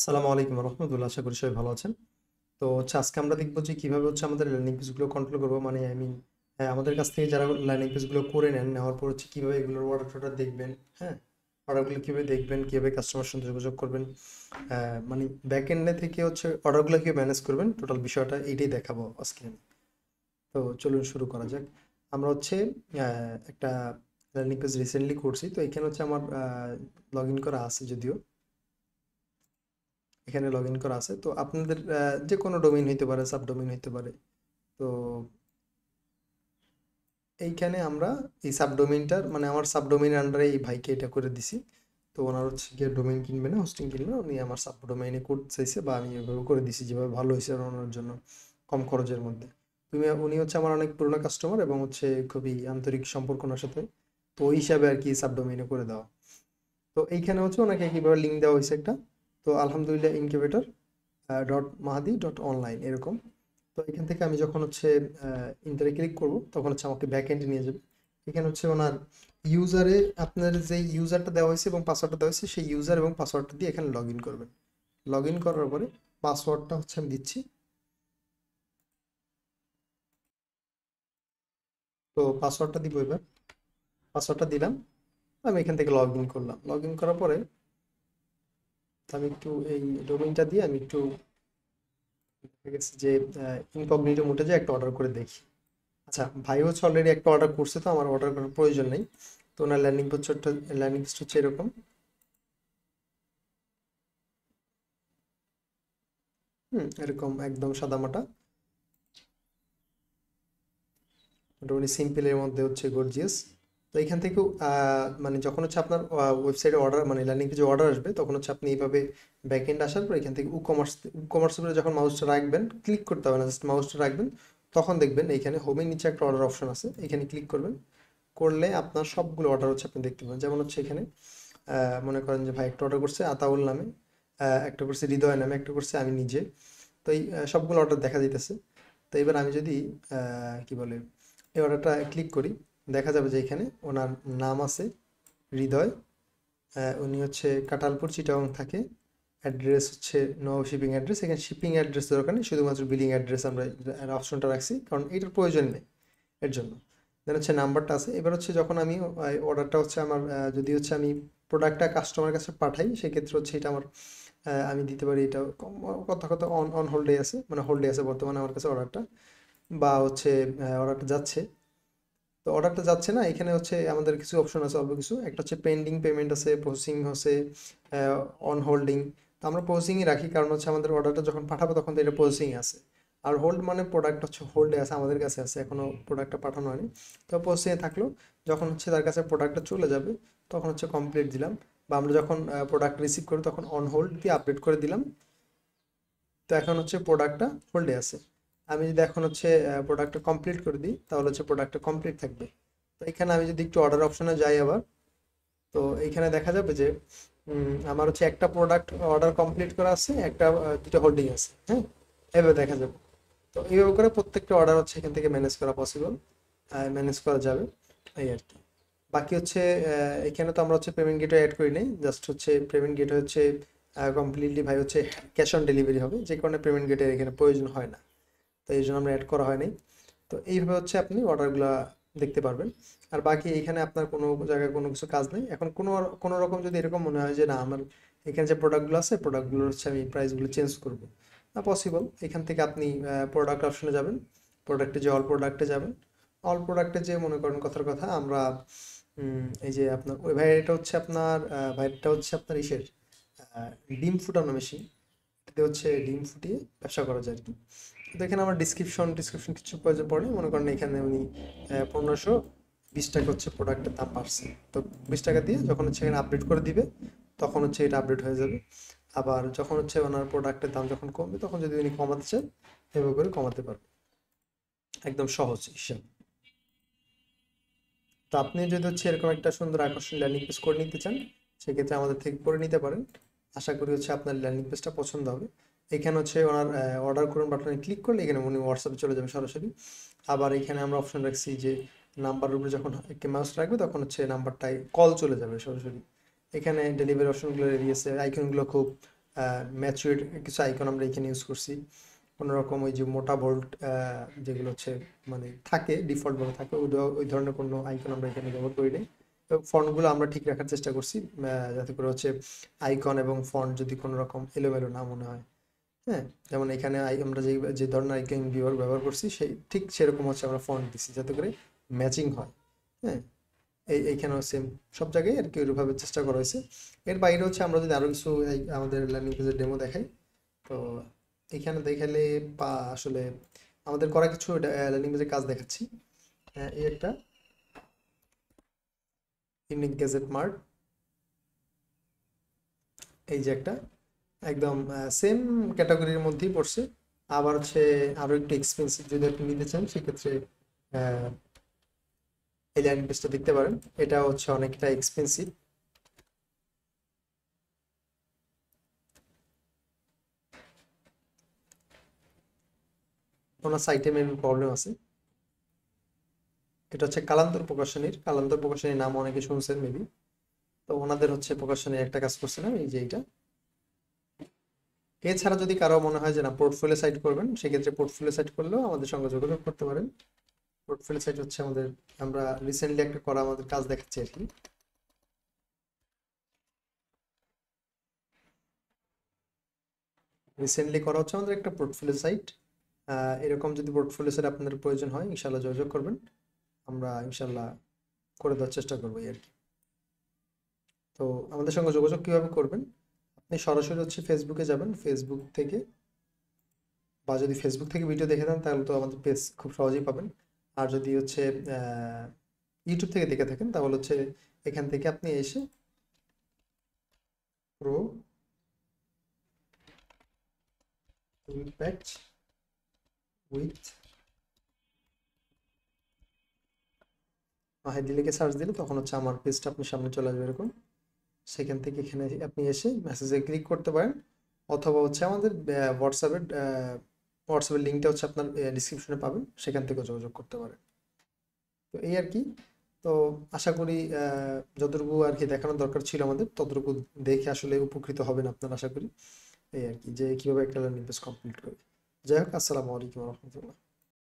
আসসালামু আলাইকুম রহমতুল্লাহ, আশা করি সবাই ভালো আছেন। তো আজকে আমরা দেখবো যে কিভাবে আমাদের লার্নিং পেজগুলো কন্ট্রোল করবো, মানে আমাদের কাছ থেকে যারা লার্নিং পেজগুলো করে নেওয়ার পর কিভাবে এগুলোর অর্ডার দেখবেন। হ্যাঁ, অর্ডারগুলো কিভাবে দেখবেন, কিভাবে কাস্টমার সঙ্গে যোগাযোগ করবেন, মানে ব্যাক এন্ডে থেকে অর্ডারগুলো কিভাবে ম্যানেজ করবেন, টোটাল বিষয়টা এইটাই দেখাবো আজকে আমি। তো চলুন শুরু করা যাক। আমরা একটা লার্নিং পেজ রিসেন্টলি করছি, তো এখানে আমার লগ ইন করা আছে যদিও। এখানে লগ ইন করা আছে, তো আপনাদের যে কোনো ডোমেইন হইতে পারে, সাবডোমেইন হইতে পারে। তো এইখানে আমরা এই সাবডোমেইনটার মানে আমার সাবডোমেইনের আন্ডারে এই ভাইকে এটা করে দিছি। তো ওনার গিয়ে ডোমেইন কিনবে না, হোস্টিং কিনবে, উনি আমার সাবডোমেইনে করতে চাইছে, বা আমি এভাবে করে দিছি যেভাবে ভালো হয়েছে ওনার জন্য, কম খরচের মধ্যে। উনি আমার অনেক পুরোনো কাস্টমার, এবং খুবই আন্তরিক সম্পর্ক ওনার সাথে। তো ওই হিসাবে আর কি সাবডোমেইনে করে দেওয়া। তো এইখানে ওনাকে কিভাবে লিঙ্ক দেওয়া হয়েছে একটা। তো আলহামদুলিল্লাহ ইনকিউবেটর .mahdi.online এরকম। তো এখান থেকে আমি যখন ইন্টারে ক্লিক করব, তখন আমাকে ব্যাক এন্ডে নিয়ে যাবে। এখানে ওনার ইউজারে, আপনার যে ইউজারটা দেওয়া হয়েছে এবং পাসওয়ার্ডটা দেওয়া হয়েছে, সেই ইউজার এবং পাসওয়ার্ডটা দিয়ে এখানে লগ ইন করবেন। লগ ইন করার পরে পাসওয়ার্ডটা আমি দিচ্ছি। তো পাসওয়ার্ডটা দিব এবার। পাসওয়ার্ডটা দিলাম, আমি এখান থেকে লগ ইন করলাম। লগ ইন করার পরে আমি একটু এই ডোমেইনটা দিয়ে আমি একটু দেখা গেছে যে ইনকগনিটো মোডে যে একটা অর্ডার করে দেখি। আচ্ছা, ভাই অলরেডি একটা অর্ডার করছে, তো আমার অর্ডার করার প্রয়োজন নেই। তো ওনার ল্যান্ডিং পেজ হচ্ছে এরকম। এরকম একদম সাদামাটা, মোটামুটি সিম্পলের মধ্যে গর্জিয়াস। তো এখান থেকেও মানে যখন আপনার ওয়েবসাইটে অর্ডার, মানে ল্যান্ডিং পেজে অর্ডার আসবে, তখন আপনি এইভাবে ব্যাক এন্ড আসার পর এখান থেকে ই কমার্স উপরে যখন মাউসটা রাখবেন, ক্লিক করতে হবে না, জাস্ট মাউসটা রাখবেন। তখন দেখবেন এইখানে হোমের নিচে একটা অর্ডার অপশন আছে, এখানে ক্লিক করবেন। করলে আপনার সবগুলো অর্ডার আপনি দেখতে পাবেন। যেমন এখানে মনে করেন যে ভাই একটা অর্ডার করছে আতাউল নামে, একটা করছে হৃদয় নামে, একটা করছে আমি নিজে। তো এই সবগুলো অর্ডার দেখা যাইতেছে। তো এবার আমি যদি কি বলে এই অর্ডারটা ক্লিক করি, দেখা যাবে যে এখানে ওনার নাম আছে হৃদয়। উনি কাটালপুর চিটাগং থাকে। অ্যাড্রেস নো শিপিং অ্যাড্রেস, এখানে শিপিং অ্যাড্রেস দরকার নেই, শুধুমাত্র বিলিং অ্যাড্রেস আমরা অপশনটা রাখছি, কারণ এটার প্রয়োজন নেই এর জন্য। দেন নাম্বারটা আছে। এবার যখন আমি অর্ডারটা আমার যদি আমি প্রোডাক্টটা কাস্টমার কাছে পাঠাই, সেক্ষেত্রে এটা আমার আমি দিতে পারি। এটা কথা কথা অন অন হোল্ডে আছে, মানে হোল্ডে আছে বর্তমানে আমার কাছে অর্ডারটা, বা অর্ডারটা যাচ্ছে। তো অর্ডারটা যাচ্ছে না, এখানে আমাদের কিছু অপশন আছে, অল্প কিছু। একটা পেন্ডিং পেমেন্ট আছে, প্রসেসিং অন হোল্ডিং। তো আমরা প্রসেসিংই রাখি, কারণ আমাদের অর্ডারটা যখন পাঠাবো তখন তো এটা প্রসেসিং আছে। আর হোল্ড মানে প্রোডাক্ট হোল্ডে আছে, আমাদের কাছে আছে, এখনো প্রোডাক্টটা পাঠানো হয়নি। তো প্রসেসিংয়ে থাকলো। যখন তার কাছে প্রোডাক্টটা চলে যাবে, তখন কমপ্লিট দিলাম। বা আমরা যখন প্রোডাক্ট রিসিভ করি, তখন অন হোল্ড দিয়ে আপডেট করে দিলাম। তো এখন প্রোডাক্টটা হোল্ডে আছে। আমি যদি এখন প্রোডাক্টটা কমপ্লিট করে দিই, তাহলে প্রোডাক্টটা কমপ্লিট থাকবে। তো এখানে আমি যদি একটু অর্ডার অপশনে যাই আবার, তো এইখানে দেখা যাবে যে আমার একটা প্রোডাক্ট অর্ডার কমপ্লিট করা আছে, দুটো হোল্ডিং আছে। হ্যাঁ, এভাবে দেখা যাবে। তো এইভাবে করে প্রত্যেকটা অর্ডার এখান থেকে ম্যানেজ করা পসিবল, ম্যানেজ করা যাবে, এই আর কি। বাকি এখানে তো আমরা পেমেন্ট গেটওয়ে অ্যাড করি নাই, জাস্ট পেমেন্ট গেটওয়ে কমপ্লিটলি ভাই ক্যাশ অন ডেলিভারি হবে, যে কারণে পেমেন্ট গেটের এখানে প্রয়োজন হয় না। তো এই জন্য আমরা অ্যাড করা হয় নাই। তো এইভাবে আপনি অর্ডারগুলো দেখতে পারবেন। আর বাকি এখানে আপনার কোনো জায়গায় কোনো কিছু কাজ নেই। এখন কোনো রকম যদি এরকম মনে হয় যে না, আমার এখানে যে প্রোডাক্টগুলো আছে, প্রোডাক্টগুলো আমি প্রাইসগুলো চেঞ্জ করবো, না পসিবল। এখান থেকে আপনি প্রোডাক্ট অপশনে যাবেন, অল প্রোডাক্টে যাবেন। অল প্রোডাক্টে যে মনে করেন কথার কথা আমরা এই যে আপনার ওই ভাই, এটা আপনার ভাইটা আপনার ইসের ডিম ফুটানো মেশিন। এটাতে ডিম ফুটিয়ে ব্যবসা করা যায় আর কি। তো এখানে আমার ডিসক্রিপশন কিছু প্রয়োজন পড়ে, মনে করেন এখানে উনি 1520 টাকা প্রোডাক্টের দাম বাড়ছে। তো 20 টাকা দিয়ে যখন এখানে আপডেট করে দিবে, তখন এটা আপডেট হয়ে যাবে। আবার যখন ওনার প্রোডাক্টের দাম যখন কমবে, তখন যদি উনি কমাতে চান, এভাবে করে কমাতে পারবে। একদম সহজ হিসাব। তো আপনি যদি এরকম একটা সুন্দর আকর্ষণীয় ল্যান্ডিং পেজ করে নিতে চান, সেক্ষেত্রে আমাদের থেকে করে নিতে পারেন। আশা করি আপনার ল্যান্ডিং পেজটা পছন্দ হবে। এখানে ওনার অর্ডার করুন বাটনে ক্লিক করলে এখানে উনি হোয়াটসঅ্যাপে চলে যাবে সরাসরি। আবার এখানে আমরা অপশন রাখছি যে নাম্বারের উপরে যখন একটি মাউস রাখবে, তখন নাম্বারটায় কল চলে যাবে সরাসরি। এখানে ডেলিভারি অপশনগুলো দিয়েছে, আইকনগুলো খুব ম্যাচিউর কিছু আইকন আমরা এখানে ইউজ করছি। কোনো রকম ওই যে মোটা বোল্ড যেগুলো হচ্ছে মানে থাকে ডিফল্টভাবে থাকে ওই ধরনের কোনো আইকন আমরা এখানে ব্যবহার করি নাই। এবং ফন্টগুলো আমরা ঠিক রাখার চেষ্টা করছি যাতে করে হচ্ছে আইকন এবং ফন্ট যদি কোনো রকম এলোমেলো না মনে হয়। হ্যাঁ, যেমন এখানে আমরা যে ধরনের আইকন ব্যবহার করছি সেই ঠিক সেরকম হচ্ছে আমরা ফন্ট দিছি যাতে করে ম্যাচিং হয়। হ্যাঁ, এইখানেও সেম সব জায়গায় আর কি ওইভাবে চেষ্টা করা হয়েছে। এর বাইরে হচ্ছে আমরা যদি আরো কিছু আমাদের ল্যান্ডিং পেজের ডেমো দেখাই, তো এখানে দেখালে আসলে আমাদের করা কিছু ল্যান্ডিং পেজের কাজ দেখাচ্ছি। এই একটা ইউনিক গ্যাজেট মার্ট, এই যে একটা একদম সেম ক্যাটাগরির মধ্যেই পড়ছে। আবার হচ্ছে আরো একটু এক্সপেন্সিভ যদি আপনি নিতে চান সেক্ষেত্রে আহ, এই ল্যান্ডিং পেজটা দেখতে পারেন। এটা হচ্ছে অনেকটা এক্সপেন্সিভ। ওনার সাইটে মেবি প্রবলেম আছে। এটা হচ্ছে কালান্তর প্রকাশনীর, কালান্তর প্রকাশনীর নাম অনেকে শুনছেন মেবি। তো ওনাদের হচ্ছে প্রকাশনী একটা কাজ করছিলাম এই যে এইটা। এছাড়া যদি কারো মনে হয় যে না পোর্টফোলিও সাইট করবেন সেক্ষেত্রে পোর্টফোলিও সাইট করলেও আমাদের সঙ্গে যোগাযোগ করতে পারেন। পোর্টফোলিও সাইট হচ্ছে আমাদের, আমরা রিসেন্টলি একটা করা আমাদের কাজ দেখাচ্ছি আর কি। রিসেন্টলি করা হচ্ছে আমাদের একটা পোর্টফোলিও সাইট। এরকম যদি পোর্টফোলিও সাইট আপনাদের প্রয়োজন হয় ইনশাল্লাহ যোগাযোগ করবেন, আমরা ইনশাল্লাহ করে দেওয়ার চেষ্টা করবো এই আর কি। তো আমাদের সঙ্গে যোগাযোগ কিভাবে করবেন, আপনি সরাসরি হচ্ছে ফেসবুকে যাবেন, ফেসবুক থেকে বা যদি ফেসবুক থেকে ভিডিও দেখে দেন তাহলে তো আমাদের পেজ খুব সহজেই পাবেন। আর যদি হচ্ছে ইউটিউব থেকে দেখে থাকেন তাহলে হচ্ছে এখান থেকে আপনি এসে প্রো ইম্প্যাক্ট উইথ মাহিদি লিখে সার্চ দিলে তখন হচ্ছে আমার পেজটা আপনার সামনে চলে আসবে এরকম। সেখান থেকে এখানে আপনি এসে মেসেজে ক্লিক করতে পারেন, অথবা হচ্ছে আমাদের হোয়াটসঅ্যাপের লিঙ্কটা হচ্ছে আপনার ডিসক্রিপশনে পাবেন, সেখান থেকে যোগাযোগ করতে পারেন। তো এই আর কি। তো আশা করি যতটুকু আর কি দেখানোর দরকার ছিল আমাদের ততটুকু দেখে আসলে উপকৃত হবেন আপনারা আশা করি। এই আর কি যে কিভাবে একটা লার্নিং পেজ কমপ্লিট করে। যাই হোক, আসসালামু আলাইকুম রহমতুল্লাহ।